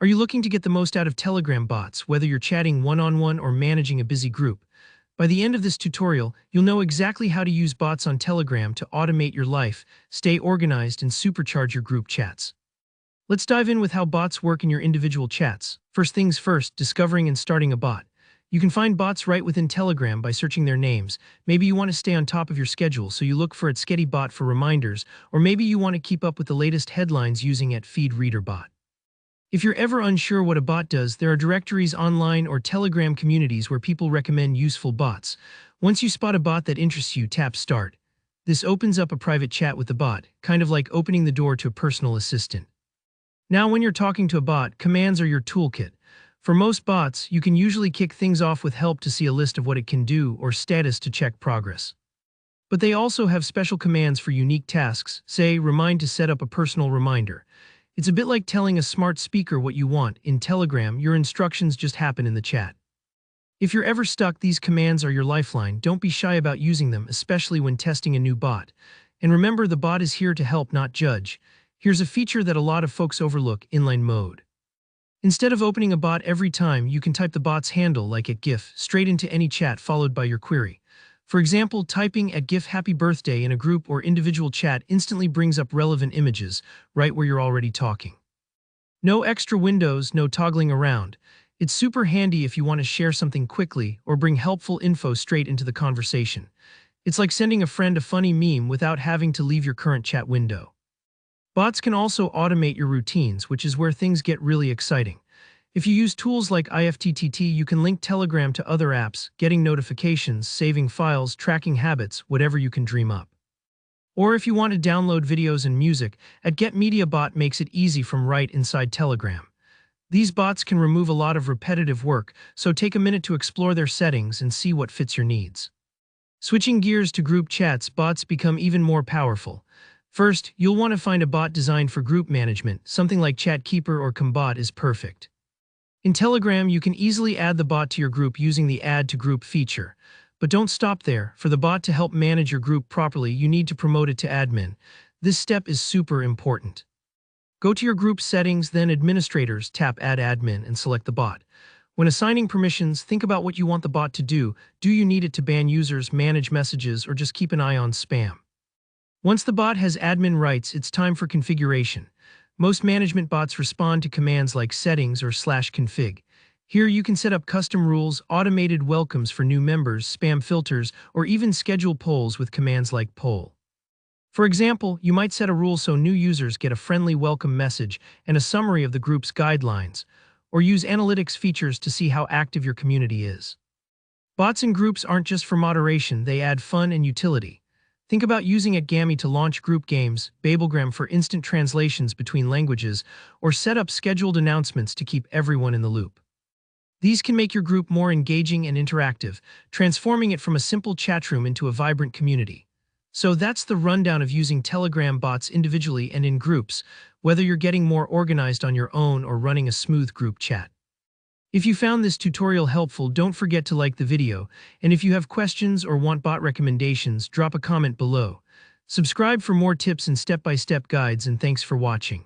Are you looking to get the most out of Telegram bots, whether you're chatting one-on-one or managing a busy group? By the end of this tutorial, you'll know exactly how to use bots on Telegram to automate your life, stay organized, and supercharge your group chats. Let's dive in with how bots work in your individual chats. First things first, discovering and starting a bot. You can find bots right within Telegram by searching their names. Maybe you want to stay on top of your schedule, so you look for @SkettyBot for reminders, or maybe you want to keep up with the latest headlines using @FeedReaderBot. If you're ever unsure what a bot does, there are directories online or Telegram communities where people recommend useful bots. Once you spot a bot that interests you, tap Start. This opens up a private chat with the bot, kind of like opening the door to a personal assistant. Now, when you're talking to a bot, commands are your toolkit. For most bots, you can usually kick things off with help to see a list of what it can do or status to check progress. But they also have special commands for unique tasks, say, remind to set up a personal reminder. It's a bit like telling a smart speaker what you want. In Telegram, your instructions just happen in the chat. If you're ever stuck, these commands are your lifeline. Don't be shy about using them, especially when testing a new bot. And remember, the bot is here to help, not judge. Here's a feature that a lot of folks overlook: inline mode. Instead of opening a bot every time, you can type the bot's handle, like @GIF, straight into any chat followed by your query. For example, typing @GIF happy birthday in a group or individual chat instantly brings up relevant images, right where you're already talking. No extra windows, no toggling around. It's super handy if you want to share something quickly or bring helpful info straight into the conversation. It's like sending a friend a funny meme without having to leave your current chat window. Bots can also automate your routines, which is where things get really exciting. If you use tools like IFTTT, you can link Telegram to other apps, getting notifications, saving files, tracking habits, whatever you can dream up. Or if you want to download videos and music, @GetMediaBot makes it easy from right inside Telegram. These bots can remove a lot of repetitive work, so take a minute to explore their settings and see what fits your needs. Switching gears to group chats, bots become even more powerful. First, you'll want to find a bot designed for group management. Something like ChatKeeper or Combot is perfect. In Telegram, you can easily add the bot to your group using the Add to Group feature. But don't stop there. For the bot to help manage your group properly, you need to promote it to admin. This step is super important. Go to your group settings, then Administrators, tap Add Admin, and select the bot. When assigning permissions, think about what you want the bot to do. Do you need it to ban users, manage messages, or just keep an eye on spam? Once the bot has admin rights, it's time for configuration. Most management bots respond to commands like settings or /config. Here you can set up custom rules, automated welcomes for new members, spam filters, or even schedule polls with commands like poll. For example, you might set a rule so new users get a friendly welcome message and a summary of the group's guidelines, or use analytics features to see how active your community is. Bots and groups aren't just for moderation, they add fun and utility. Think about using @Gammy to launch group games, Babelgram for instant translations between languages, or set up scheduled announcements to keep everyone in the loop. These can make your group more engaging and interactive, transforming it from a simple chat room into a vibrant community. So that's the rundown of using Telegram bots individually and in groups, whether you're getting more organized on your own or running a smooth group chat. If you found this tutorial helpful, don't forget to like the video, and if you have questions or want bot recommendations, drop a comment below. Subscribe for more tips and step-by-step guides, and thanks for watching.